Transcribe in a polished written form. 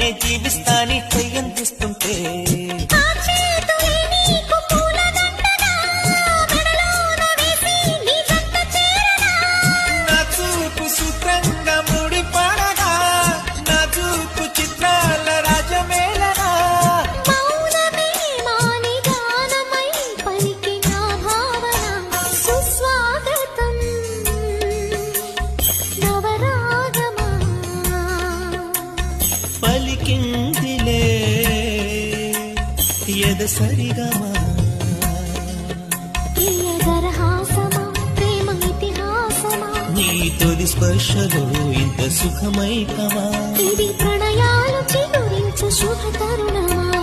నీతోనే జీవిస్తాని చెయ్యందిస్తుంటే నా చూపు సూత్రంగా ముడిపడగా నా చూపు చిత్రాల రాజమేళనా పలికిందిలే ఎద సరిగమా నీ తొలి స్పర్శలో ఇంత సుఖమైకమా ఇది ప్రణయాలు చిగురించు శుభ తరుణమా